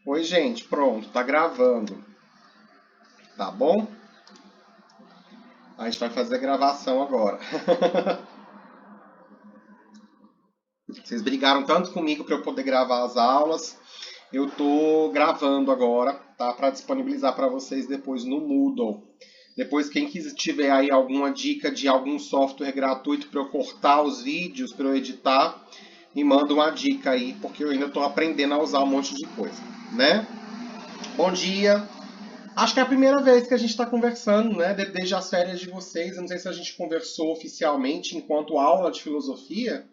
Oi, gente, pronto, tá gravando, tá bom? A gente vai fazer a gravação agora. Vocês brigaram tanto comigo para eu poder gravar as aulas. Eu tô gravando agora, tá? Para disponibilizar para vocês depois no Moodle. Depois, quem tiver aí alguma dica de algum software gratuito para eu cortar os vídeos, para eu editar, me manda uma dica aí, porque eu ainda estou aprendendo a usar um monte de coisa, né? Bom dia. Acho que é a primeira vez que a gente está conversando, né? Desde as férias de vocês. Eu não sei se a gente conversou oficialmente enquanto aula de filosofia.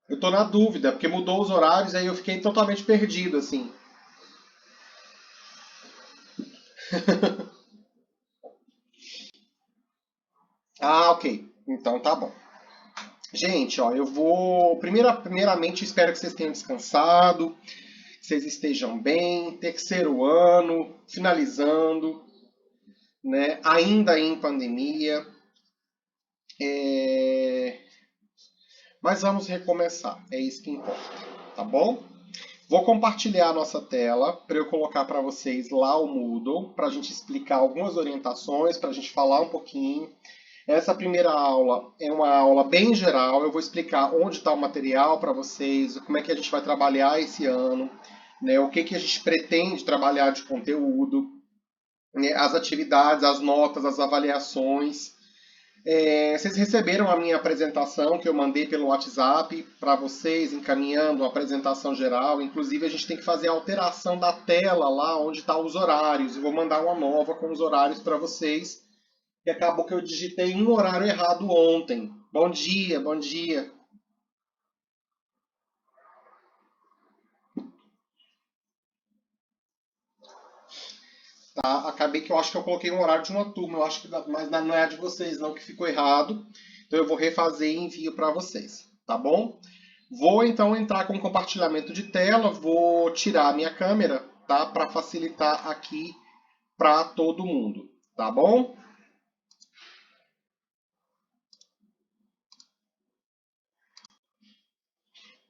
Eu tô na dúvida, porque mudou os horários, aí eu fiquei totalmente perdido, assim. Ah, ok. Então tá bom. Gente, ó, eu vou. Primeiramente, espero que vocês tenham descansado, que vocês estejam bem. Terceiro ano, finalizando, né? Ainda em pandemia. É... Mas vamos recomeçar, é isso que importa, tá bom? Vou compartilhar a nossa tela para eu colocar para vocês lá o Moodle, para a gente explicar algumas orientações, para a gente falar um pouquinho. Essa primeira aula é uma aula bem geral, eu vou explicar onde está o material para vocês, como é que a gente vai trabalhar esse ano, né, o que, que a gente pretende trabalhar de conteúdo, né, as atividades, as notas, as avaliações. Vocês receberam a minha apresentação que eu mandei pelo WhatsApp para vocês, encaminhando a apresentação geral. Inclusive, a gente tem que fazer a alteração da tela lá onde estão os horários. Eu vou mandar uma nova com os horários para vocês. E acabou que eu digitei um horário errado ontem. Bom dia, bom dia. Tá? Acabei que eu acho que eu coloquei um horário de uma turma. Eu acho que mas não é a de vocês não que ficou errado. Então eu vou refazer e envio para vocês, tá bom? Vou então entrar com compartilhamento de tela, vou tirar a minha câmera, tá? Para facilitar aqui para todo mundo, tá bom?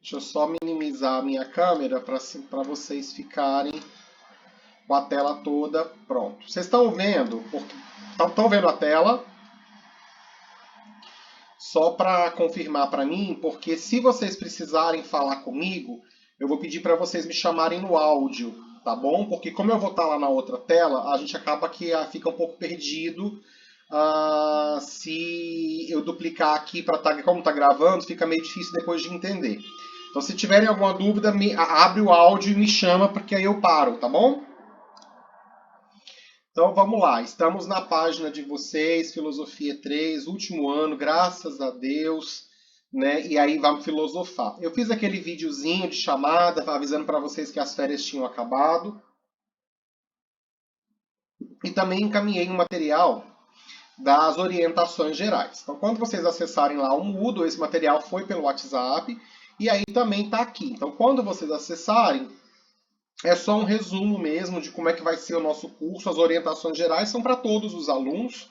Deixa eu só minimizar a minha câmera para vocês ficarem com a tela toda pronto. Vocês estão vendo? Estão vendo a tela? Só para confirmar para mim, porque se vocês precisarem falar comigo, eu vou pedir para vocês me chamarem no áudio, tá bom? Porque como eu vou estar lá na outra tela, a gente acaba que fica um pouco perdido. Se eu duplicar aqui para como está gravando, fica meio difícil depois de entender. Então, se tiverem alguma dúvida, abre o áudio e me chama, porque aí eu paro, tá bom? Então vamos lá, estamos na página de vocês, Filosofia 3, último ano, graças a Deus, né? E aí vamos filosofar. Eu fiz aquele videozinho de chamada, avisando para vocês que as férias tinham acabado. E também encaminhei um material das orientações gerais. Então, quando vocês acessarem lá o Moodle, esse material foi pelo WhatsApp e aí também está aqui. Então, quando vocês acessarem, é só um resumo mesmo de como é que vai ser o nosso curso. As orientações gerais são para todos os alunos,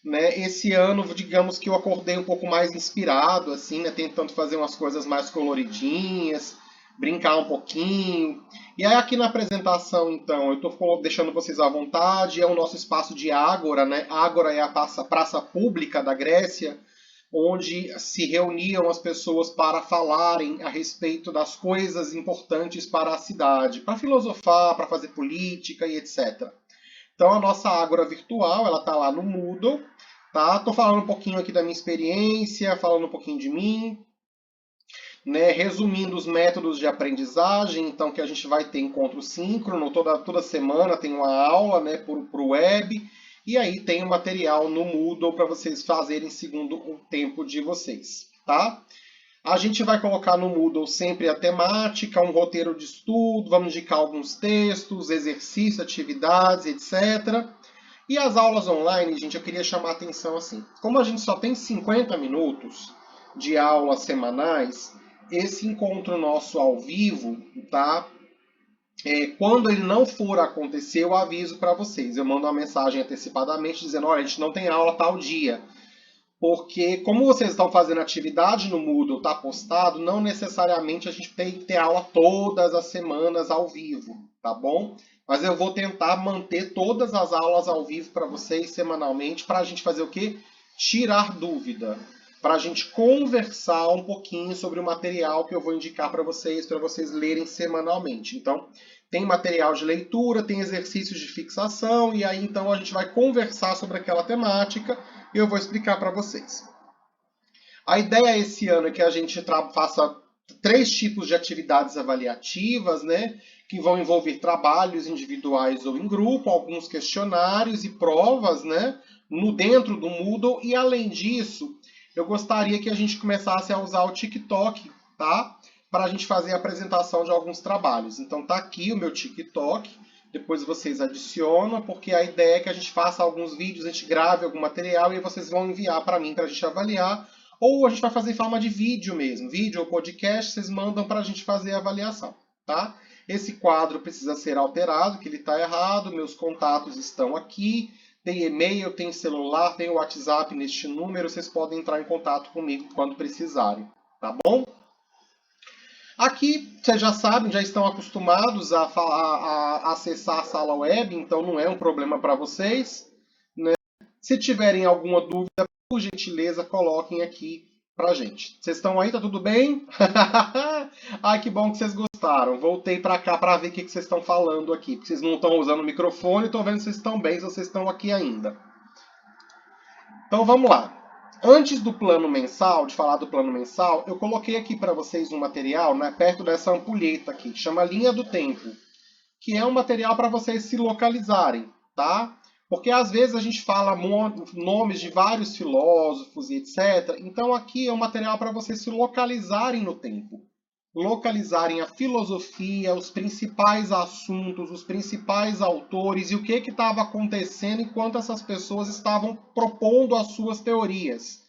né? Esse ano, digamos que eu acordei um pouco mais inspirado, assim, né? Tentando fazer umas coisas mais coloridinhas, brincar um pouquinho. E aí aqui na apresentação, então, eu estou deixando vocês à vontade. É o nosso espaço de Ágora, né? Ágora é a praça pública da Grécia, onde se reuniam as pessoas para falarem a respeito das coisas importantes para a cidade, para filosofar, para fazer política e etc. Então a nossa Ágora virtual, ela está lá no Moodle, tá? Tô falando um pouquinho aqui da minha experiência, falando um pouquinho de mim, né? Resumindo os métodos de aprendizagem, então que a gente vai ter encontro síncrono, toda semana tem uma aula, né, por web, e aí tem o material no Moodle para vocês fazerem segundo o tempo de vocês, tá? A gente vai colocar no Moodle sempre a temática, um roteiro de estudo, vamos indicar alguns textos, exercícios, atividades, etc. E as aulas online, gente, eu queria chamar a atenção assim. Como a gente só tem 50 minutos de aulas semanais, esse encontro nosso ao vivo, tá? Quando ele não for acontecer, eu aviso para vocês. Eu mando uma mensagem antecipadamente dizendo, olha, a gente não tem aula tal dia. porque como vocês estão fazendo atividade no Moodle, está postado, não necessariamente a gente tem que ter aula todas as semanas ao vivo, tá bom? Mas eu vou tentar manter todas as aulas ao vivo para vocês semanalmente, para a gente fazer o quê? Tirar dúvida, para a gente conversar um pouquinho sobre o material que eu vou indicar para vocês lerem semanalmente. Então, tem material de leitura, tem exercícios de fixação, e aí então a gente vai conversar sobre aquela temática e eu vou explicar para vocês. A ideia esse ano é que a gente faça 3 tipos de atividades avaliativas, né? Que vão envolver trabalhos individuais ou em grupo, alguns questionários e provas, né? Dentro do Moodle. E além disso, eu gostaria que a gente começasse a usar o TikTok, tá? Para a gente fazer a apresentação de alguns trabalhos. Então tá aqui o meu TikTok. Depois vocês adicionam, porque a ideia é que a gente faça alguns vídeos, a gente grave algum material e vocês vão enviar para mim para a gente avaliar. Ou a gente vai fazer em forma de vídeo mesmo. Vídeo ou podcast, vocês mandam para a gente fazer a avaliação, tá? Esse quadro precisa ser alterado, que ele está errado. Meus contatos estão aqui. Tem e-mail, tem celular, tem WhatsApp neste número. Vocês podem entrar em contato comigo quando precisarem, tá bom? Aqui, vocês já sabem, já estão acostumados a acessar a sala web, então não é um problema para vocês, né? Se tiverem alguma dúvida, por gentileza, coloquem aqui pra gente. Vocês estão aí? Tá tudo bem? Ai, que bom que vocês gostaram. Voltei para cá para ver o que vocês estão falando aqui. Porque vocês não estão usando o microfone, estou vendo se vocês estão bem, se vocês estão aqui ainda. Então vamos lá. Antes do plano mensal, de falar do plano mensal, eu coloquei aqui para vocês um material, né, perto dessa ampulheta aqui, que chama Linha do Tempo, que é um material para vocês se localizarem, tá? Porque às vezes a gente fala nomes de vários filósofos e etc. Então aqui é um material para vocês se localizarem no tempo. Localizarem a filosofia, os principais assuntos, os principais autores e o que estava acontecendo enquanto essas pessoas estavam propondo as suas teorias,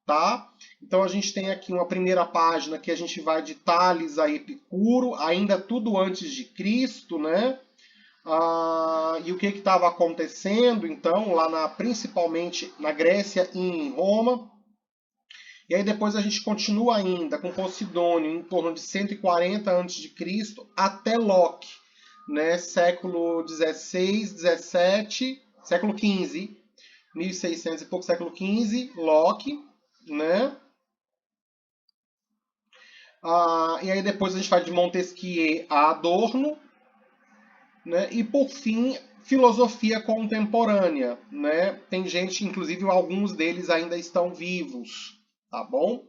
tá? Então a gente tem aqui uma primeira página que a gente vai de Tales a Epicuro, ainda tudo antes de Cristo, né? E o que estava acontecendo, então, principalmente na Grécia e em Roma. E aí depois a gente continua ainda com Posidônio em torno de 140 a.C. até Locke, né? Século XVI, XVII, século XV, 1600 e pouco, século XV, Locke, né? E aí depois a gente vai de Montesquieu a Adorno, né? E por fim, filosofia contemporânea, né? Tem gente, inclusive alguns deles ainda estão vivos, tá bom?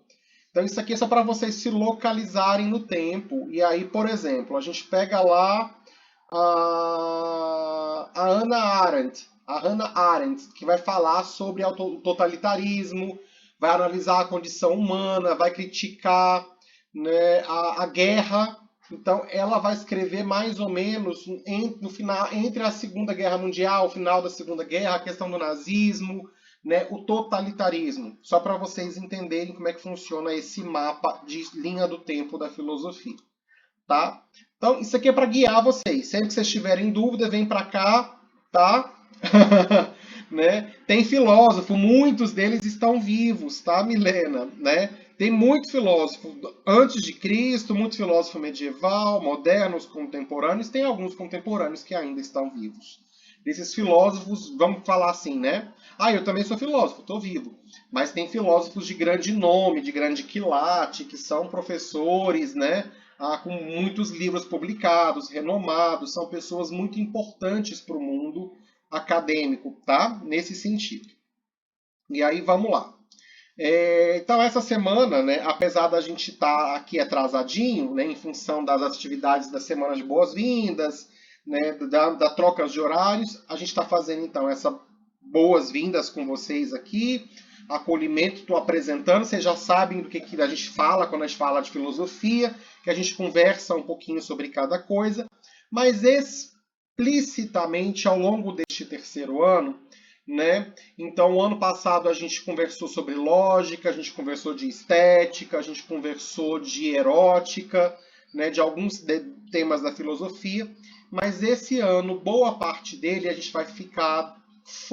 Então isso aqui é só para vocês se localizarem no tempo. E aí, por exemplo, a gente pega lá a Hannah Arendt, que vai falar sobre o totalitarismo, vai analisar a condição humana, vai criticar, né, a guerra. Então ela vai escrever mais ou menos entre a Segunda Guerra Mundial, o final da Segunda Guerra, a questão do nazismo, né, o totalitarismo, só para vocês entenderem como é que funciona esse mapa de linha do tempo da filosofia, tá? Então, isso aqui é para guiar vocês. Sempre que vocês tiverem dúvida, vem para cá, tá? Né? Tem filósofo, muitos deles estão vivos, tá, Milena? Né? Tem muito filósofo antes de Cristo, muito filósofo medieval, modernos, contemporâneos. Tem alguns contemporâneos que ainda estão vivos. Desses filósofos, vamos falar assim, né? Eu também sou filósofo, estou vivo. Mas tem filósofos de grande nome, de grande quilate, que são professores, né? Com muitos livros publicados, renomados, são pessoas muito importantes para o mundo acadêmico, tá? Nesse sentido. E aí, vamos lá. Então, essa semana, né, apesar da gente estar aqui atrasadinho, né, em função das atividades da Semana de Boas-Vindas, né, da troca de horários, a gente está fazendo, então, essas boas-vindas com vocês aqui, acolhimento, estou apresentando, vocês já sabem do que a gente fala quando a gente fala de filosofia, que a gente conversa um pouquinho sobre cada coisa, mas explicitamente, ao longo deste terceiro ano, né? Então, ano passado a gente conversou sobre lógica, a gente conversou de estética, a gente conversou de erótica, né? De alguns temas da filosofia, mas esse ano, boa parte dele, a gente vai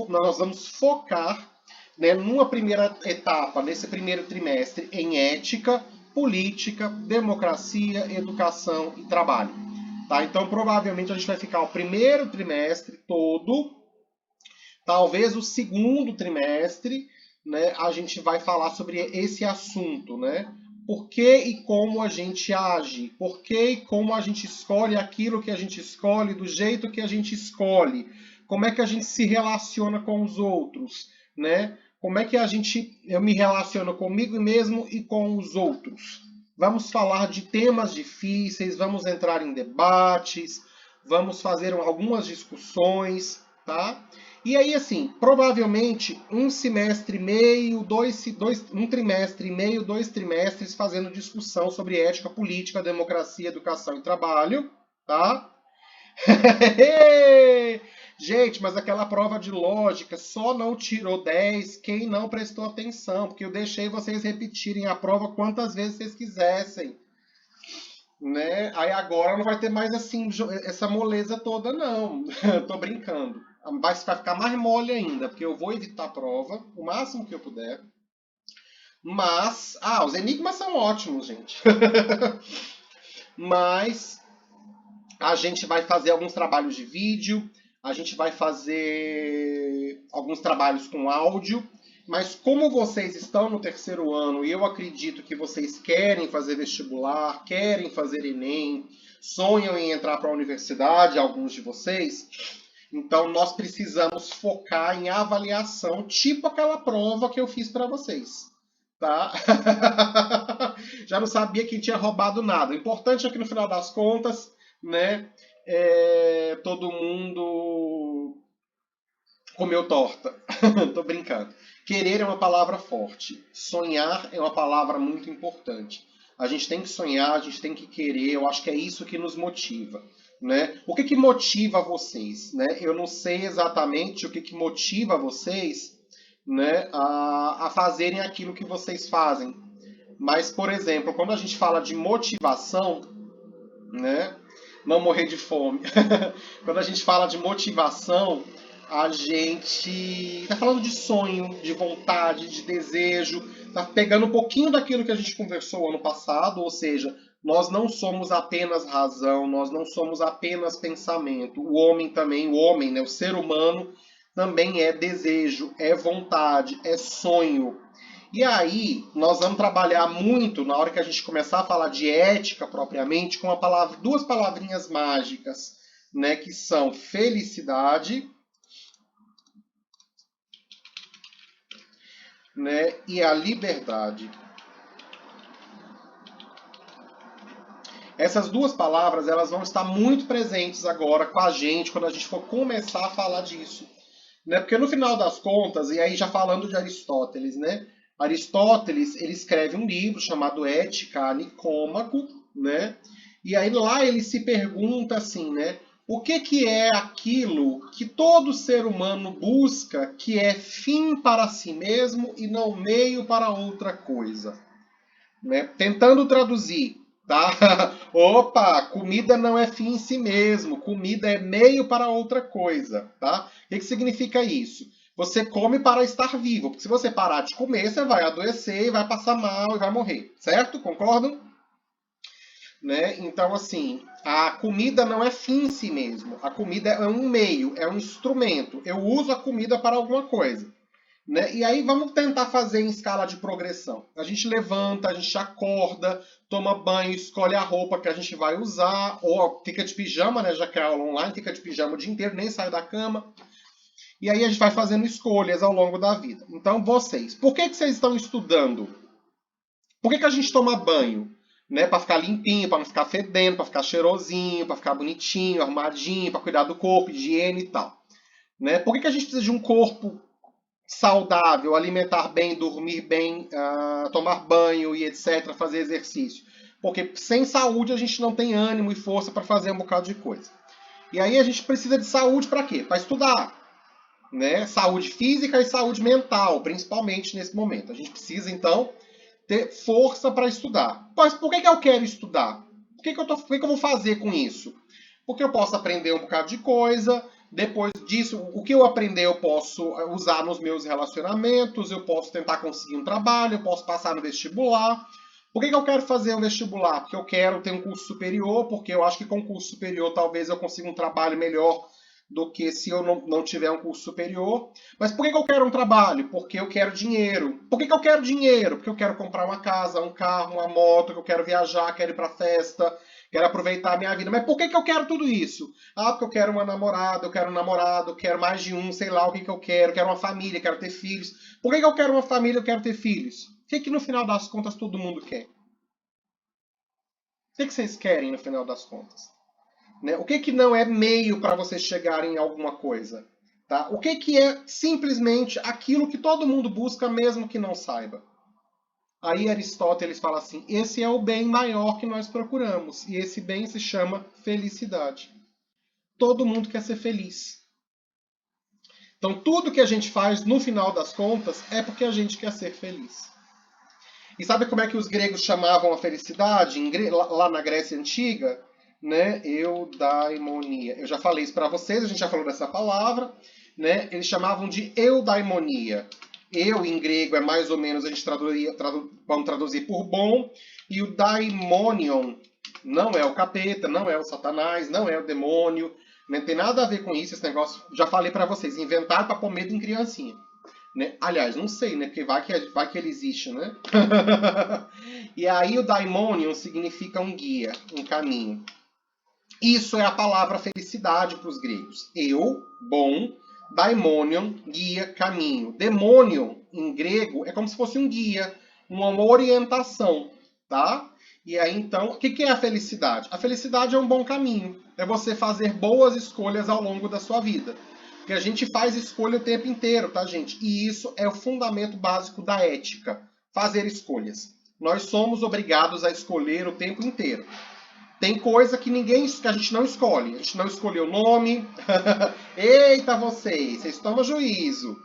nós vamos focar né, numa primeira etapa, nesse primeiro trimestre, em ética, política, democracia, educação e trabalho. Tá? Então, provavelmente, a gente vai ficar o primeiro trimestre todo, talvez o segundo trimestre, né, a gente vai falar sobre esse assunto, né? Por que e como a gente age, por que e como a gente escolhe aquilo que a gente escolhe, do jeito que a gente escolhe, como é que a gente se relaciona com os outros, né? Como é que eu me relaciono comigo mesmo e com os outros. Vamos falar de temas difíceis, vamos entrar em debates, vamos fazer algumas discussões, tá? E aí, assim, provavelmente um semestre e meio, um trimestre e meio, 2 trimestres fazendo discussão sobre ética, política, democracia, educação e trabalho, tá? Gente, mas aquela prova de lógica só não tirou 10 quem não prestou atenção, porque eu deixei vocês repetirem a prova quantas vezes vocês quisessem, né? Aí agora não vai ter mais assim essa moleza toda, não. Tô brincando. Vai ficar mais mole ainda, porque eu vou evitar a prova o máximo que eu puder. Mas, os enigmas são ótimos, gente. Mas a gente vai fazer alguns trabalhos de vídeo, a gente vai fazer alguns trabalhos com áudio, mas como vocês estão no terceiro ano e eu acredito que vocês querem fazer vestibular, querem fazer Enem, sonham em entrar para a universidade, alguns de vocês, então nós precisamos focar em avaliação, tipo aquela prova que eu fiz para vocês. Tá? Já não sabia quem tinha roubado nada. O importante é que no final das contas, né, todo mundo comeu torta. Tô brincando. Querer é uma palavra forte. Sonhar é uma palavra muito importante. A gente tem que sonhar, a gente tem que querer. Eu acho que é isso que nos motiva, né? O que motiva vocês, né? Eu não sei exatamente o que motiva vocês, né, a fazerem aquilo que vocês fazem. Mas, por exemplo, quando a gente fala de motivação, né, não morrer de fome. Quando a gente fala de motivação, a gente está falando de sonho, de vontade, de desejo, está pegando um pouquinho daquilo que a gente conversou ano passado, ou seja, nós não somos apenas razão, nós não somos apenas pensamento. O homem também, né, o ser humano também é desejo, é vontade, é sonho. E aí, nós vamos trabalhar muito, na hora que a gente começar a falar de ética propriamente, com duas palavrinhas mágicas, né, que são felicidade, né, e a liberdade. Essas duas palavras, elas vão estar muito presentes agora com a gente, quando a gente for começar a falar disso. Né? Porque no final das contas, e aí já falando de Aristóteles, né? Aristóteles, ele escreve um livro chamado Ética a Nicômaco, né? E aí lá ele se pergunta assim, né? O que é aquilo que todo ser humano busca, que é fim para si mesmo e não meio para outra coisa? Né? Tentando traduzir, tá? Opa, comida não é fim em si mesmo, comida é meio para outra coisa, tá? O que significa isso? Você come para estar vivo, porque se você parar de comer, você vai adoecer e vai passar mal e vai morrer, certo? Concordam? Né? Então, assim, a comida não é fim em si mesmo. A comida é um meio, é um instrumento. Eu uso a comida para alguma coisa. Né? E aí vamos tentar fazer em escala de progressão. A gente levanta, a gente acorda, toma banho, escolhe a roupa que a gente vai usar, ou fica de pijama, né? Já que é aula online, fica de pijama o dia inteiro, nem sai da cama. E aí a gente vai fazendo escolhas ao longo da vida. Então vocês, por que vocês estão estudando? Por que a gente toma banho? Né? Para ficar limpinho, para não ficar fedendo, para ficar cheirosinho, para ficar bonitinho, arrumadinho, para cuidar do corpo, higiene e tal. Né? Por que a gente precisa de um corpo saudável, alimentar bem, dormir bem, tomar banho e etc., fazer exercício? Porque sem saúde a gente não tem ânimo e força para fazer um bocado de coisa. E aí a gente precisa de saúde para quê? Para estudar. Né? Saúde física e saúde mental, principalmente nesse momento. A gente precisa, então, ter força para estudar. Mas por que eu quero estudar? O que eu vou fazer com isso? Porque eu posso aprender um bocado de coisa, Depois disso, o que eu aprender eu posso usar nos meus relacionamentos, eu posso tentar conseguir um trabalho, eu posso passar no vestibular. Por que eu quero fazer um vestibular? Porque eu quero ter um curso superior, porque eu acho que com curso superior talvez eu consiga um trabalho melhor do que se eu não tiver um curso superior. Mas por que eu quero um trabalho? Porque eu quero dinheiro. Por que eu quero dinheiro? Porque eu quero comprar uma casa, um carro, uma moto, que eu quero viajar, quero ir para festa, quero aproveitar a minha vida. Mas por que eu quero tudo isso? Ah, porque eu quero uma namorada, eu quero um namorado, eu quero mais de um, sei lá o que eu quero uma família, quero ter filhos. Por que eu quero uma família, eu quero ter filhos? O que no final das contas todo mundo quer? O que vocês querem no final das contas? Né? O que não é meio para vocês chegarem em alguma coisa? Tá? O que é simplesmente aquilo que todo mundo busca, mesmo que não saiba? Aí Aristóteles fala assim, esse é o bem maior que nós procuramos, e esse bem se chama felicidade. Todo mundo quer ser feliz. Então tudo que a gente faz, no final das contas, é porque a gente quer ser feliz. E sabe como é que os gregos chamavam a felicidade? Lá na Grécia Antiga, né? Eudaimonia. Eu já falei isso para vocês, a gente já falou dessa palavra, né? Eles chamavam de eudaimonia. Eu, em grego, é mais ou menos, a gente vamos traduzir por bom, e o daimonion não é o capeta, não é o satanás, não é o demônio, não tem nada a ver com isso, esse negócio, já falei para vocês, inventaram para pôr medo em criancinha. Né? Aliás, não sei, né? Porque vai que ele existe, né? E aí o daimonion significa um guia, um caminho. Isso é a palavra felicidade para os gregos. Eu, bom, daimonion, guia, caminho. Demônio, em grego, é como se fosse um guia, uma orientação, tá? E aí, então, o que é a felicidade? A felicidade é um bom caminho. É você fazer boas escolhas ao longo da sua vida. Porque a gente faz escolha o tempo inteiro, tá, gente? E isso é o fundamento básico da ética. Fazer escolhas. Nós somos obrigados a escolher o tempo inteiro. Tem coisa que a gente não escolhe. A gente não escolheu o nome. Eita, vocês tomam juízo.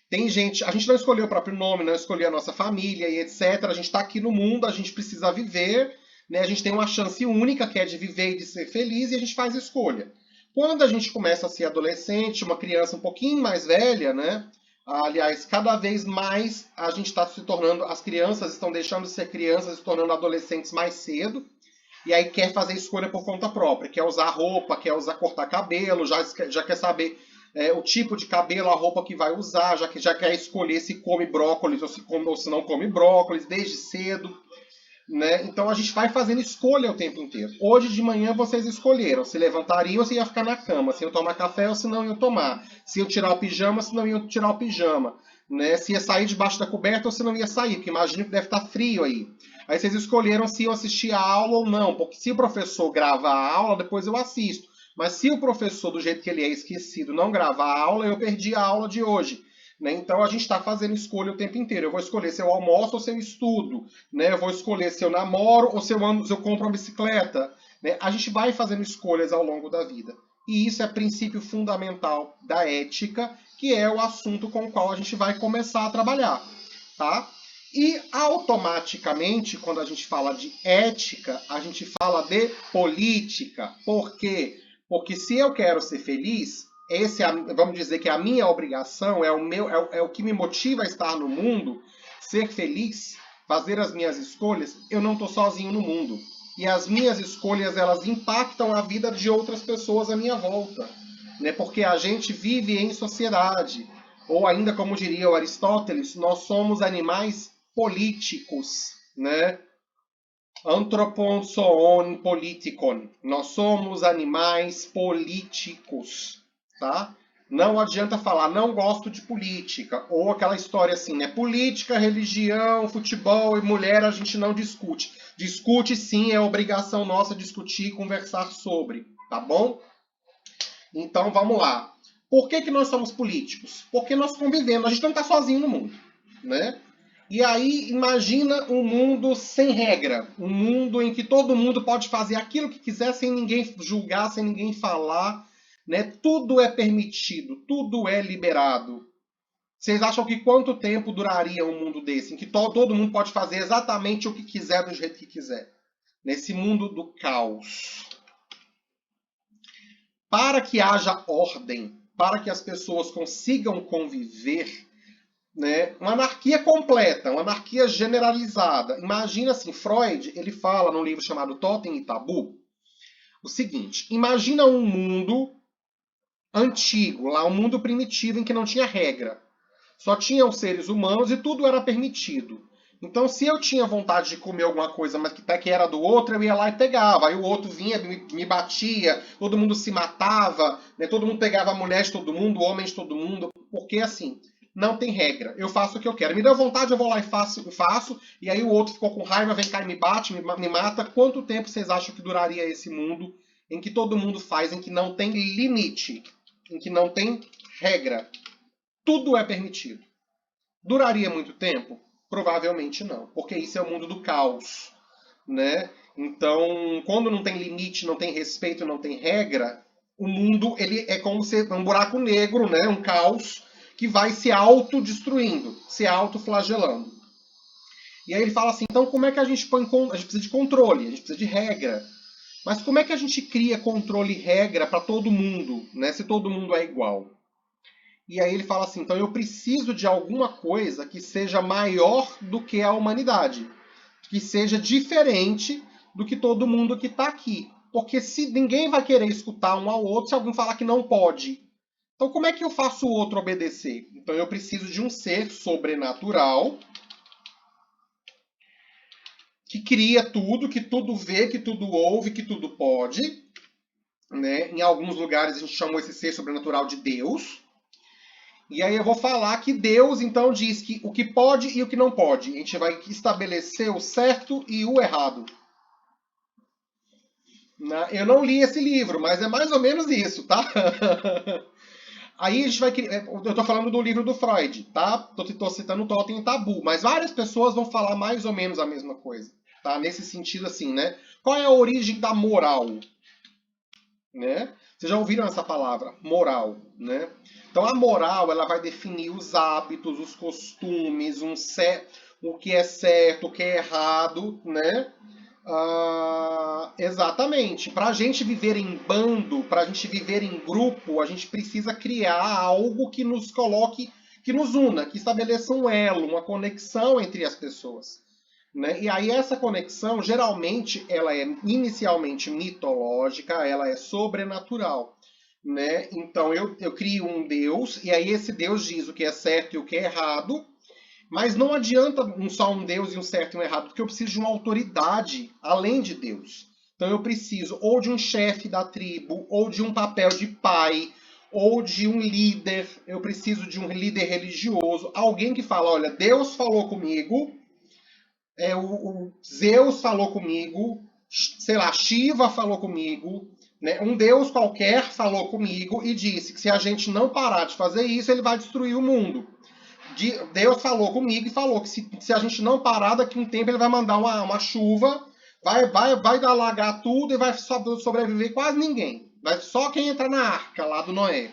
Tem gente, a gente não escolheu o próprio nome, não escolheu a nossa família e etc. A gente está aqui no mundo, a gente precisa viver, né? A gente tem uma chance única que é de viver e de ser feliz e a gente faz escolha. Quando a gente começa a ser adolescente, uma criança um pouquinho mais velha, né? Aliás, cada vez mais a gente está se tornando, as crianças estão deixando de ser crianças e se tornando adolescentes mais cedo. E aí quer fazer escolha por conta própria, quer usar roupa, quer cortar cabelo, já quer saber o tipo de cabelo, a roupa que vai usar, já quer escolher se come brócolis ou se não come brócolis desde cedo. Né? Então a gente vai fazendo escolha o tempo inteiro. Hoje de manhã vocês escolheram se levantariam ou se ia ficar na cama, se iam tomar café ou se não iam tomar, se iam tirar o pijama ou se não iam tirar o pijama, né? Se ia sair debaixo da coberta ou se não ia sair, porque imagino que deve estar frio aí. Aí vocês escolheram se iam assistir a aula ou não, porque se o professor grava a aula, depois eu assisto. Mas se o professor, do jeito que ele é esquecido, não gravar a aula, eu perdi a aula de hoje. Né? Então a gente está fazendo escolha o tempo inteiro. Eu vou escolher se eu almoço ou se eu estudo. Né? Eu vou escolher se eu namoro ou se eu compro uma bicicleta. Né? A gente vai fazendo escolhas ao longo da vida. E isso é princípio fundamental da ética, que é o assunto com o qual a gente vai começar a trabalhar. Tá? E automaticamente, quando a gente fala de ética, a gente fala de política. Por quê? Porque se eu quero ser feliz, vamos dizer que a minha obrigação, é o que me motiva a estar no mundo, ser feliz, fazer as minhas escolhas, eu não estou sozinho no mundo. E as minhas escolhas, elas impactam a vida de outras pessoas à minha volta. Né? Porque a gente vive em sociedade. Ou ainda, como diria o Aristóteles, nós somos animais políticos. Né? Anthropon zoon politikon. Nós somos animais políticos, tá? Não adianta falar, não gosto de política. Ou aquela história assim, né? Política, religião, futebol e mulher a gente não discute. Discute sim, é obrigação nossa discutir e conversar sobre, tá bom? Então vamos lá. Por que nós somos políticos? Porque nós convivemos, a gente não está sozinho no mundo, né? E aí, imagina um mundo sem regra. Um mundo em que todo mundo pode fazer aquilo que quiser sem ninguém julgar, sem ninguém falar. Né? Tudo é permitido, tudo é liberado. Vocês acham que quanto tempo duraria um mundo desse? Em que todo mundo pode fazer exatamente o que quiser, do jeito que quiser. Nesse mundo do caos. para que haja ordem, para que as pessoas consigam conviver, né, uma anarquia completa, uma anarquia generalizada. Imagina assim, Freud, ele fala num livro chamado Totem e Tabu, o seguinte: imagina um mundo antigo, lá um mundo primitivo em que não tinha regra. Só tinham seres humanos e tudo era permitido. Então, se eu tinha vontade de comer alguma coisa, mas que era do outro, eu ia lá e pegava. Aí o outro vinha, me batia, todo mundo se matava, né? Todo mundo pegava a mulher de todo mundo, o homem de todo mundo, porque assim, não tem regra. Eu faço o que eu quero. Me deu vontade, eu vou lá e faço, e aí o outro ficou com raiva, vem cá e me bate, me mata. Quanto tempo vocês acham que duraria esse mundo em que todo mundo faz, em que não tem limite, em que não tem regra? Tudo é permitido. Duraria muito tempo? Provavelmente não, porque isso é o mundo do caos, né? Então, quando não tem limite, não tem respeito, não tem regra, o mundo ele é como se um buraco negro, né? Um caos que vai se autodestruindo, se autoflagelando. E aí ele fala assim, então como é que a gente põe... A gente precisa de controle, a gente precisa de regra. Mas como é que a gente cria controle e regra para todo mundo, né? Se todo mundo é igual? E aí ele fala assim, então eu preciso de alguma coisa que seja maior do que a humanidade, que seja diferente do que todo mundo que está aqui. Porque se ninguém vai querer escutar um ao outro se alguém falar que não pode. Então como é que eu faço o outro obedecer? Então eu preciso de um ser sobrenatural que cria tudo, que tudo vê, que tudo ouve, que tudo pode. Né? Em alguns lugares a gente chamou esse ser sobrenatural de Deus. E aí eu vou falar que Deus, então, diz que o que pode e o que não pode. A gente vai estabelecer o certo e o errado. Eu não li esse livro, mas é mais ou menos isso, tá? Aí a gente vai... Eu tô falando do livro do Freud, tá? Tô citando Totem e Tabu, mas várias pessoas vão falar mais ou menos a mesma coisa, tá? Nesse sentido assim, né? Qual é a origem da moral? Né? Vocês já ouviram essa palavra, moral, né? Então a moral ela vai definir os hábitos, os costumes, o que é certo, o que é errado, né? Exatamente. Para a gente viver em bando, para a gente viver em grupo, a gente precisa criar algo que nos coloque, que nos una, que estabeleça um elo, uma conexão entre as pessoas. Né? E aí essa conexão, geralmente, ela é inicialmente mitológica, ela é sobrenatural. Né? Então eu crio um Deus, e aí esse Deus diz o que é certo e o que é errado, mas não adianta só um Deus e um certo e um errado, porque eu preciso de uma autoridade além de Deus. Então eu preciso ou de um chefe da tribo, ou de um papel de pai, ou de um líder, eu preciso de um líder religioso, alguém que fala, olha, Deus falou comigo, o Zeus falou comigo, sei lá, Shiva falou comigo, né? Um deus qualquer falou comigo e disse que se a gente não parar de fazer isso, ele vai destruir o mundo. Deus falou comigo e falou que se a gente não parar, daqui a um tempo ele vai mandar uma chuva, vai alagar tudo e vai sobreviver quase ninguém. Vai só quem entra na arca lá do Noé.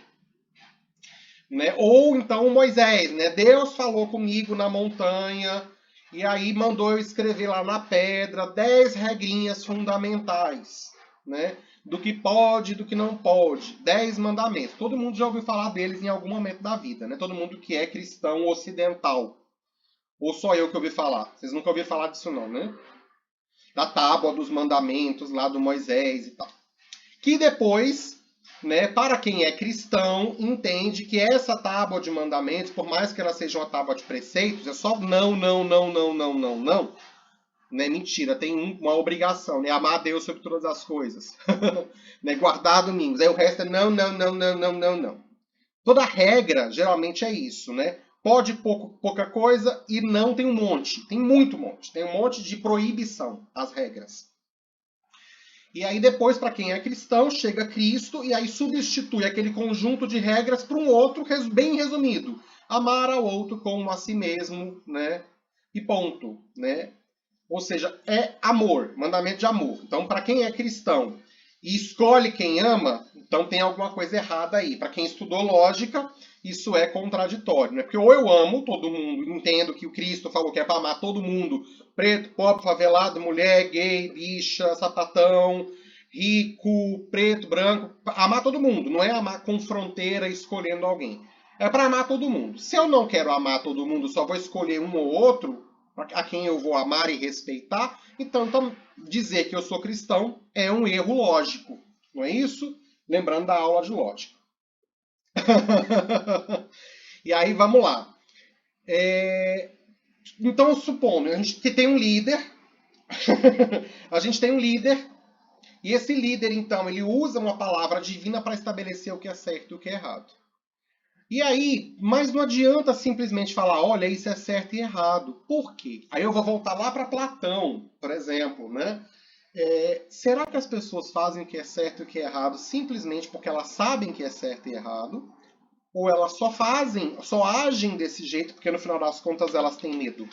Né? Ou então Moisés, né? Deus falou comigo na montanha e aí mandou eu escrever lá na pedra 10 regrinhas fundamentais, né? Do que pode e do que não pode. 10 mandamentos. Todo mundo já ouviu falar deles em algum momento da vida, né? Todo mundo que é cristão ocidental. Ou só eu que ouvi falar? Vocês nunca ouviram falar disso não, né? Da tábua dos mandamentos lá do Moisés e tal. Que depois, né, para quem é cristão, entende que essa tábua de mandamentos, por mais que ela seja uma tábua de preceitos, é só não, não, não, não, não, não, não. Né? Mentira, tem uma obrigação, né? Amar a Deus sobre todas as coisas. Né? Guardar domingos. Aí o resto é não, não, não, não, não, não, não. Toda regra, geralmente, é isso, né? Pode pouca coisa e não tem um monte. Tem muito monte. Tem um monte de proibição, as regras. E aí depois, para quem é cristão, chega Cristo e aí substitui aquele conjunto de regras para um outro bem resumido. Amar ao outro como a si mesmo, né? E ponto, né? Ou seja, é amor, mandamento de amor. Então, para quem é cristão e escolhe quem ama, então tem alguma coisa errada aí. Para quem estudou lógica, isso é contraditório, né? Porque ou eu amo todo mundo, entendo que o Cristo falou que é para amar todo mundo, preto, pobre, favelado, mulher, gay, bicha, sapatão, rico, preto, branco, amar todo mundo. Não é amar com fronteira escolhendo alguém. É para amar todo mundo. Se eu não quero amar todo mundo, só vou escolher um ou outro a quem eu vou amar e respeitar, então dizer que eu sou cristão é um erro lógico. Não é isso? Lembrando da aula de lógica. E aí, vamos lá. Então, supondo, a gente tem um líder, a gente tem um líder, e esse líder, então, ele usa uma palavra divina para estabelecer o que é certo e o que é errado. E aí, mas não adianta simplesmente falar, olha, isso é certo e errado. Por quê? Aí eu vou voltar lá para Platão, por exemplo, né? Será que as pessoas fazem o que é certo e o que é errado simplesmente porque elas sabem que é certo e errado? Ou elas só agem desse jeito porque no final das contas elas têm medo?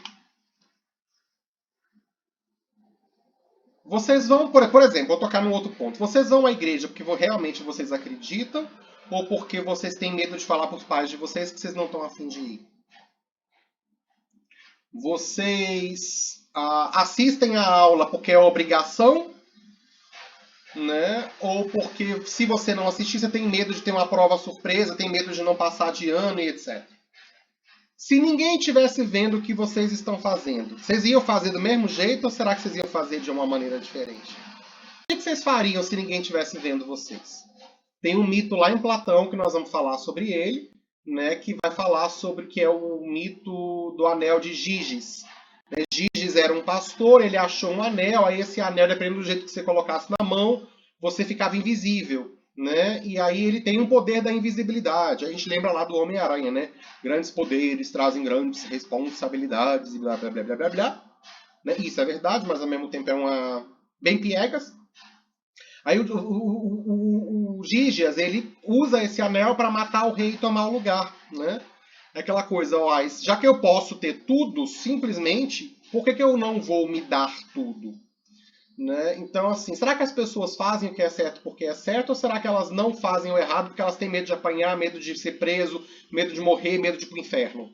Vocês vão, por exemplo, vou tocar num outro ponto. Vocês vão à igreja porque realmente vocês acreditam ou porque vocês têm medo de falar para os pais de vocês que vocês não estão afim de ir? Vocês assistem a aula porque é obrigação, né? Ou porque se você não assistir, você tem medo de ter uma prova surpresa, tem medo de não passar de ano e etc. Se ninguém estivesse vendo o que vocês estão fazendo, vocês iam fazer do mesmo jeito ou será que vocês iam fazer de uma maneira diferente? O que vocês fariam se ninguém estivesse vendo vocês? Tem um mito lá em Platão que nós vamos falar sobre ele, né, que vai falar sobre que é o mito do anel de Giges. Giges era um pastor, ele achou um anel, aí esse anel, dependendo do jeito que você colocasse na mão, você ficava invisível. Né? E aí ele tem um poder da invisibilidade. A gente lembra lá do Homem-Aranha, né? Grandes poderes trazem grandes responsabilidades e blá blá blá blá blá blá. Né? Isso é verdade, mas ao mesmo tempo é uma bem piegas. Aí o Gigias, ele usa esse anel para matar o rei e tomar o lugar, né? É aquela coisa, ó, já que eu posso ter tudo, simplesmente, por que eu não vou me dar tudo? Né? Então, assim, será que as pessoas fazem o que é certo porque é certo ou será que elas não fazem o errado porque elas têm medo de apanhar, medo de ser preso, medo de morrer, medo de ir pro inferno?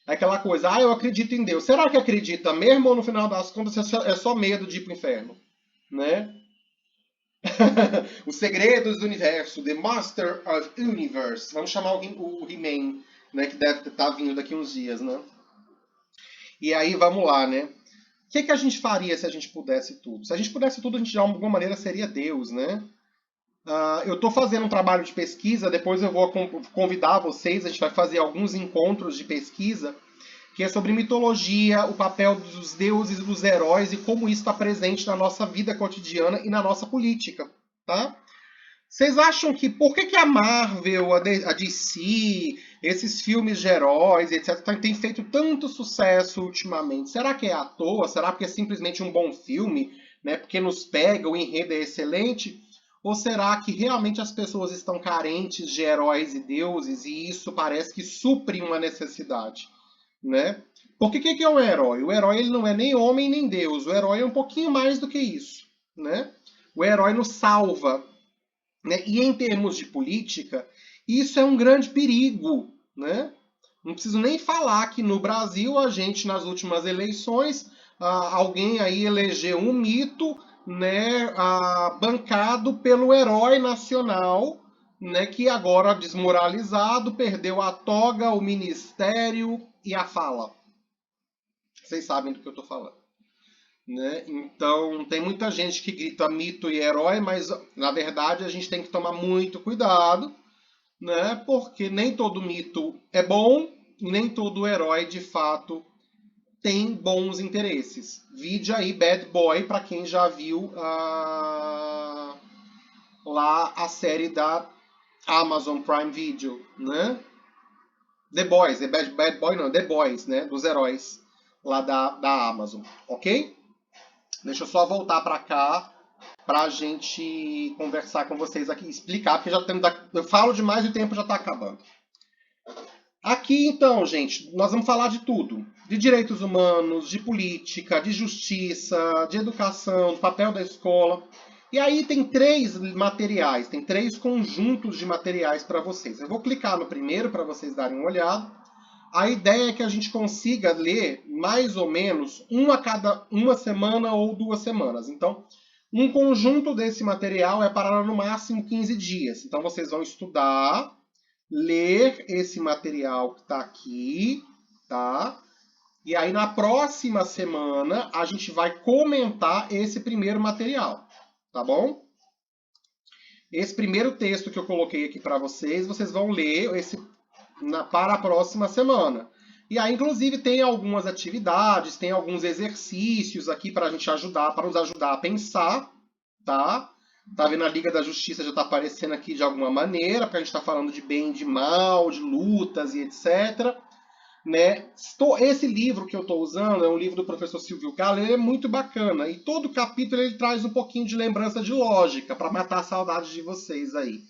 É aquela coisa, eu acredito em Deus. Será que acredita mesmo ou no final das contas é só medo de ir pro inferno? Né? Os segredos do universo, The Master of Universe. Vamos chamar o He-Man, né, que deve estar vindo daqui uns dias, né? E aí, vamos lá, né? O que a gente faria se a gente pudesse tudo? Se a gente pudesse tudo, a gente de alguma maneira seria Deus, né? Eu estou fazendo um trabalho de pesquisa, depois eu vou convidar vocês, a gente vai fazer alguns encontros de pesquisa, que é sobre mitologia, o papel dos deuses e dos heróis e como isso está presente na nossa vida cotidiana e na nossa política, tá? Vocês acham que por que a Marvel, a DC, esses filmes de heróis, etc., tem feito tanto sucesso ultimamente? Será que é à toa? Será que é simplesmente um bom filme? Né? Porque nos pega, o enredo é excelente? Ou será que realmente as pessoas estão carentes de heróis e deuses e isso parece que supre uma necessidade? Né? Porque o que é um herói? O herói ele não é nem homem nem Deus. O herói é um pouquinho mais do que isso. Né? O herói nos salva. Né? E em termos de política, isso é um grande perigo. Né? Não preciso nem falar que no Brasil, a gente, nas últimas eleições, alguém aí elegeu um mito, né, bancado pelo herói nacional, né, que agora, desmoralizado, perdeu a toga, o ministério e a fala. Vocês sabem do que eu estou falando. Né? Então, tem muita gente que grita mito e herói, mas na verdade a gente tem que tomar muito cuidado, né? Porque nem todo mito é bom, nem todo herói de fato tem bons interesses. Vide aí Bad Boy, para quem já viu lá a série da Amazon Prime Video, né? The Boys, Bad Boy não, The Boys, né? Dos heróis lá da Amazon, ok? Deixa eu só voltar para cá para a gente conversar com vocês aqui, explicar, porque eu falo demais e o tempo já está acabando. Aqui, então, gente, nós vamos falar de tudo. De direitos humanos, de política, de justiça, de educação, do papel da escola. E aí tem 3 materiais, tem 3 conjuntos de materiais para vocês. Eu vou clicar no primeiro para vocês darem uma olhada. A ideia é que a gente consiga ler mais ou menos um a cada uma semana ou 2 semanas. Então, Um conjunto desse material é para no máximo 15 dias. Então, vocês vão estudar, ler esse material que está aqui, tá? E aí, na próxima semana, a gente vai comentar esse primeiro material, tá bom? Esse primeiro texto que eu coloquei aqui para vocês, vocês vão ler para a próxima semana. E aí, inclusive, tem algumas atividades, tem alguns exercícios aqui para a gente ajudar, para nos ajudar a pensar, tá? Tá vendo a Liga da Justiça já está aparecendo aqui de alguma maneira, porque a gente está falando de bem e de mal, de lutas e etc. Né? Esse livro que eu estou usando é um livro do professor Silvio Galo, ele é muito bacana. E todo capítulo ele traz um pouquinho de lembrança de lógica, para matar a saudade de vocês aí.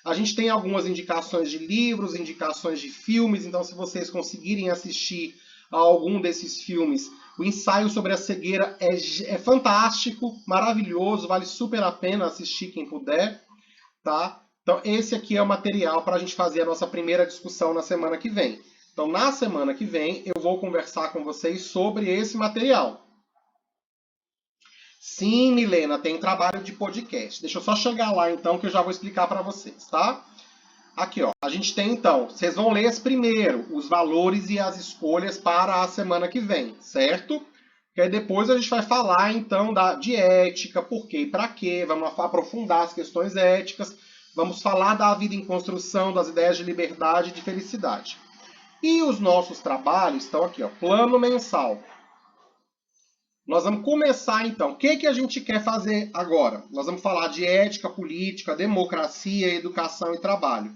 A gente tem algumas indicações de livros, indicações de filmes, então se vocês conseguirem assistir a algum desses filmes, o ensaio sobre a cegueira é fantástico, maravilhoso, vale super a pena assistir quem puder, tá? Então esse aqui é o material para a gente fazer a nossa primeira discussão na semana que vem. Então na semana que vem eu vou conversar com vocês sobre esse material. Sim, Milena, tem trabalho de podcast. Deixa eu só chegar lá então que eu já vou explicar para vocês, tá? Aqui, ó. A gente tem então, vocês vão ler primeiro os valores e as escolhas para a semana que vem, certo? Porque aí depois a gente vai falar então de ética, por quê e para quê, vamos aprofundar as questões éticas, vamos falar da vida em construção, das ideias de liberdade e de felicidade. E os nossos trabalhos estão aqui, ó, plano mensal. Nós vamos começar então. O que a gente quer fazer agora? Nós vamos falar de ética, política, democracia, educação e trabalho.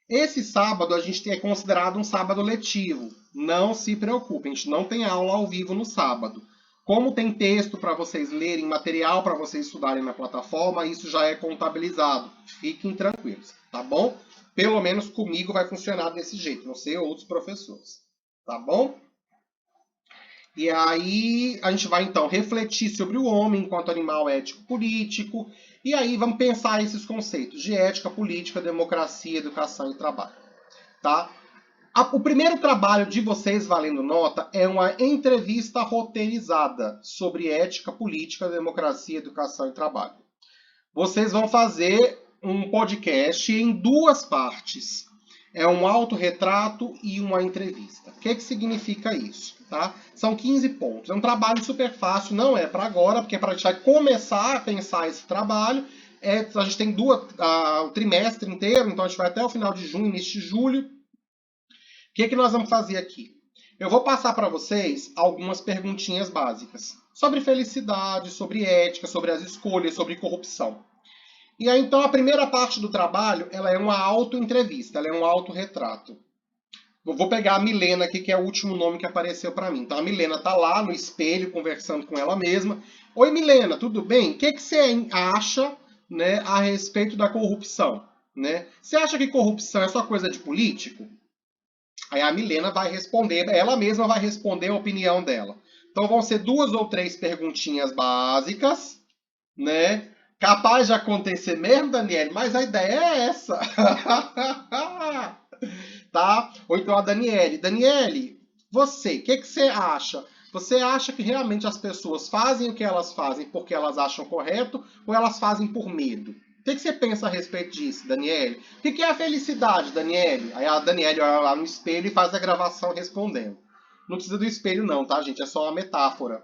Esse sábado a gente é considerado um sábado letivo. Não se preocupem, a gente não tem aula ao vivo no sábado. Como tem texto para vocês lerem, material para vocês estudarem na plataforma, isso já é contabilizado. Fiquem tranquilos, tá bom? Pelo menos comigo vai funcionar desse jeito, não sei outros professores, tá bom? E aí a gente vai então refletir sobre o homem enquanto animal ético-político, e aí vamos pensar esses conceitos de ética, política, democracia, educação e trabalho. Tá? O primeiro trabalho de vocês valendo nota é uma entrevista roteirizada sobre ética, política, democracia, educação e trabalho. Vocês vão fazer um podcast em duas partes. É um autorretrato e uma entrevista. O que significa isso? Tá? São 15 pontos. É um trabalho super fácil, não é para agora, porque para a gente vai começar a pensar esse trabalho. A gente tem o trimestre inteiro, então a gente vai até o final de junho, início de julho. O que nós vamos fazer aqui? Eu vou passar para vocês algumas perguntinhas básicas sobre felicidade, sobre ética, sobre as escolhas, sobre corrupção. E aí, então, a primeira parte do trabalho, ela é uma autoentrevista, ela é um autorretrato. Eu vou pegar a Milena aqui, que é o último nome que apareceu para mim. Então, a Milena está lá no espelho, conversando com ela mesma. Oi, Milena, tudo bem? O que você acha, né, a respeito da corrupção? Né? Você acha que corrupção é só coisa de político? Aí a Milena vai responder, ela mesma vai responder a opinião dela. Então, vão ser 2 ou 3 perguntinhas básicas, né? Capaz de acontecer mesmo, Daniele, mas a ideia é essa. Tá? Ou então a Daniele. Daniele, você, o que você acha? Você acha que realmente as pessoas fazem o que elas fazem porque elas acham correto ou elas fazem por medo? O que você pensa a respeito disso, Daniele? O que é a felicidade, Daniele? Aí a Daniele olha lá no espelho e faz a gravação respondendo. Não precisa do espelho não, tá, gente? É só uma metáfora.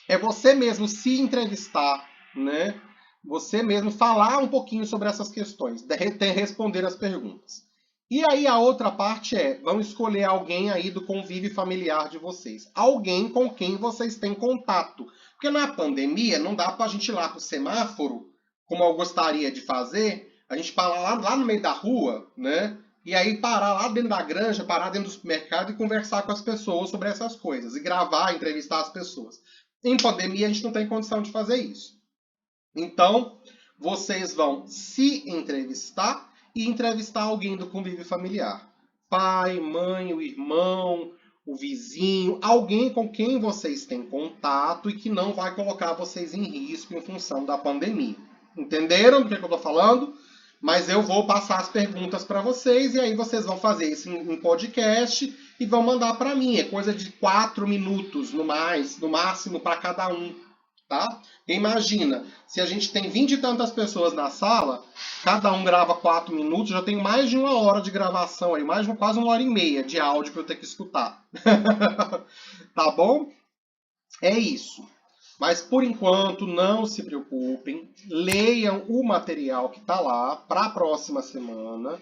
É você mesmo se entrevistar, né? Você mesmo falar um pouquinho sobre essas questões, responder as perguntas. E aí a outra parte vamos escolher alguém aí do convívio familiar de vocês. Alguém com quem vocês têm contato. Porque na pandemia não dá pra gente ir lá pro semáforo, como eu gostaria de fazer, a gente parar lá no meio da rua, né? E aí parar lá dentro da granja, parar dentro do supermercado e conversar com as pessoas sobre essas coisas. E gravar, entrevistar as pessoas. Em pandemia a gente não tem condição de fazer isso. Então, vocês vão se entrevistar e entrevistar alguém do convívio familiar. Pai, mãe, o irmão, o vizinho, alguém com quem vocês têm contato e que não vai colocar vocês em risco em função da pandemia. Entenderam do que eu estou falando? Mas eu vou passar as perguntas para vocês e aí vocês vão fazer isso em podcast e vão mandar para mim. É coisa de 4 minutos no máximo para cada um. tá? Imagina, se a gente tem 20 e tantas pessoas na sala, cada um grava 4 minutos, já tem mais de 1 hora de gravação aí, mais de quase 1 hora e meia de áudio para eu ter que escutar. Tá bom? É isso. Mas por enquanto, não se preocupem, leiam o material que está lá para a próxima semana,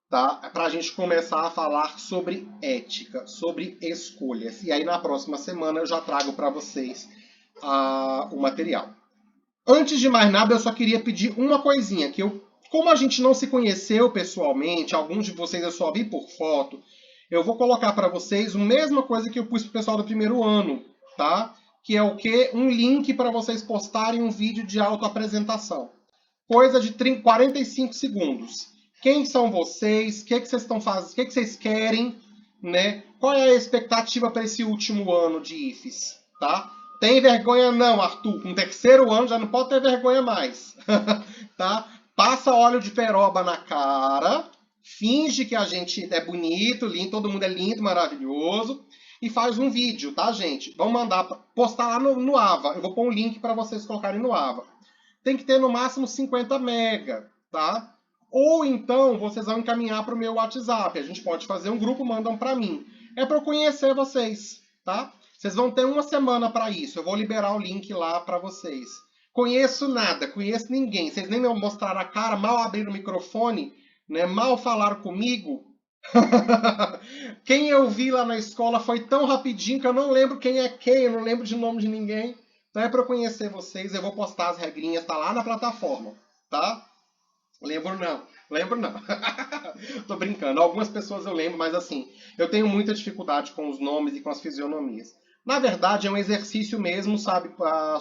tá? Para a gente começar a falar sobre ética, sobre escolhas. E aí na próxima semana eu já trago para vocês o material. Antes de mais nada, eu só queria pedir uma coisinha, que eu, como a gente não se conheceu pessoalmente, alguns de vocês eu só vi por foto, eu vou colocar para vocês a mesma coisa que eu pus pro pessoal do primeiro ano, tá? Que é o quê? Um link para vocês postarem um vídeo de autoapresentação. Coisa de 45 segundos. Quem são vocês? O que vocês estão fazendo? O que vocês querem? Né? Qual é a expectativa para esse último ano de IFES? Tá? Tem vergonha não, Arthur. Com o terceiro ano já não pode ter vergonha mais. Tá? Passa óleo de peroba na cara. Finge que a gente é bonito, lindo, todo mundo é lindo, maravilhoso. E faz um vídeo, tá, gente? Vamos mandar, postar lá no Ava. Eu vou pôr um link para vocês colocarem no Ava. Tem que ter no máximo 50 mega, tá? Ou então vocês vão encaminhar para o meu WhatsApp. A gente pode fazer um grupo, mandam para mim. É para eu conhecer vocês, tá? Vocês vão ter uma semana para isso. Eu vou liberar o link lá para vocês. Conheço nada, conheço ninguém. Vocês nem me mostraram a cara, mal abriram o microfone, né? Mal falaram comigo. Quem eu vi lá na escola foi tão rapidinho que eu não lembro quem é quem, eu não lembro de nome de ninguém. Então é para eu conhecer vocês, eu vou postar as regrinhas, tá lá na plataforma, tá? Lembro não, lembro não. Tô brincando, algumas pessoas eu lembro, mas assim, eu tenho muita dificuldade com os nomes e com as fisionomias. Na verdade, é um exercício mesmo, sabe,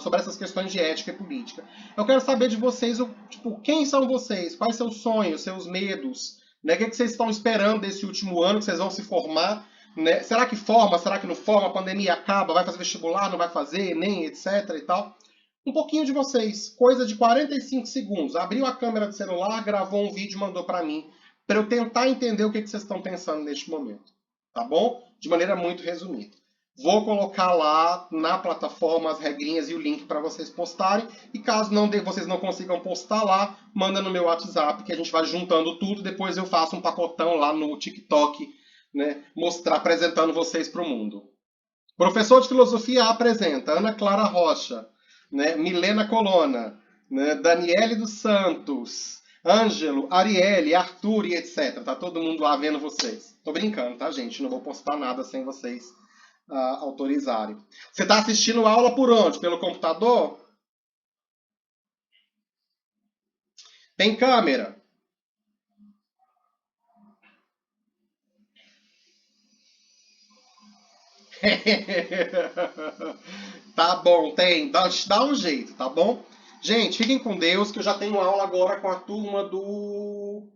sobre essas questões de ética e política. Eu quero saber de vocês, tipo, quem são vocês? Quais são seus sonhos, seus medos? Né? O que vocês estão esperando desse último ano que vocês vão se formar? Né? Será que forma? Será que não forma? A pandemia acaba? Vai fazer vestibular? Não vai fazer? Nem, etc e tal. Um pouquinho de vocês. Coisa de 45 segundos. Abriu a câmera do celular, gravou um vídeo e mandou para mim. Para eu tentar entender o que vocês estão pensando neste momento. Tá bom? De maneira muito resumida. Vou colocar lá na plataforma as regrinhas e o link para vocês postarem. E caso vocês não consigam postar lá, manda no meu WhatsApp que a gente vai juntando tudo. Depois eu faço um pacotão lá no TikTok, né, apresentando vocês para o mundo. Professor de filosofia apresenta Ana Clara Rocha, né, Milena Colonna, né, Daniele dos Santos, Ângelo, Arielle, Arthur e etc. Tá todo mundo lá vendo vocês. Tô brincando, tá, gente? Não vou postar nada sem vocês autorizarem. Você está assistindo aula por onde? Pelo computador? Tem câmera? Tá bom, tem. Dá um jeito, tá bom? Gente, fiquem com Deus, que eu já tenho aula agora com a turma do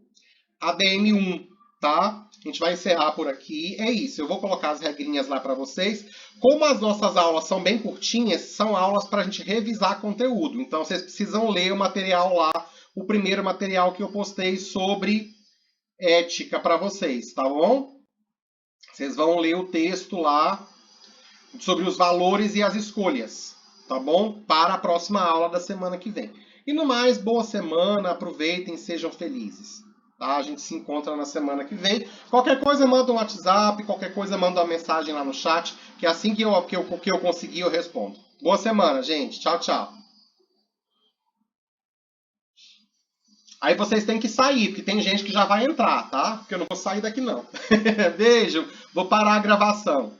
ADM1, tá? A gente vai encerrar por aqui. É isso, eu vou colocar as regrinhas lá para vocês. Como as nossas aulas são bem curtinhas, são aulas para a gente revisar conteúdo. Então, vocês precisam ler o material lá, o primeiro material que eu postei sobre ética para vocês, tá bom? Vocês vão ler o texto lá sobre os valores e as escolhas, tá bom? Para a próxima aula da semana que vem. E no mais, boa semana, aproveitem, sejam felizes. Tá? A gente se encontra na semana que vem. Qualquer coisa, manda um WhatsApp, qualquer coisa, manda uma mensagem lá no chat, que assim que eu conseguir, eu respondo. Boa semana, gente. Tchau, tchau. Aí vocês têm que sair, porque tem gente que já vai entrar, tá? Porque eu não vou sair daqui, não. Beijo. Vou parar a gravação.